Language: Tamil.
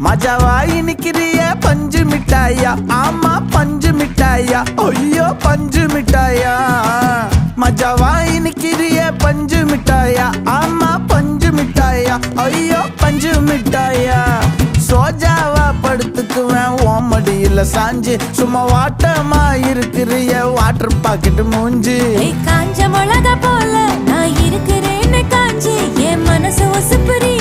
மஜாவா இனிக்கிறிய பஞ்சு மிட்டாயா, ஆமா பஞ்சு மிட்டாயா, ஐயோ பஞ்சு மிட்டாயா. மஜாவா இனிக்கிறிய பஞ்சு மிட்டாயா, ஆமா பஞ்சு மிட்டாயா, ஐயோ பஞ்சு மிட்டாயா. சோஜாவா படுத்துக்குவேன் ஓமடியில சாஞ்சு, சும்மா வாட்டமா இருக்கிறிய வாட்டர் பாக்கெட் மூஞ்சி. காஞ்ச மிளகா போல நான் இருக்கிறேன்னு காஞ்சி என் மனசு ஒசுப்புரி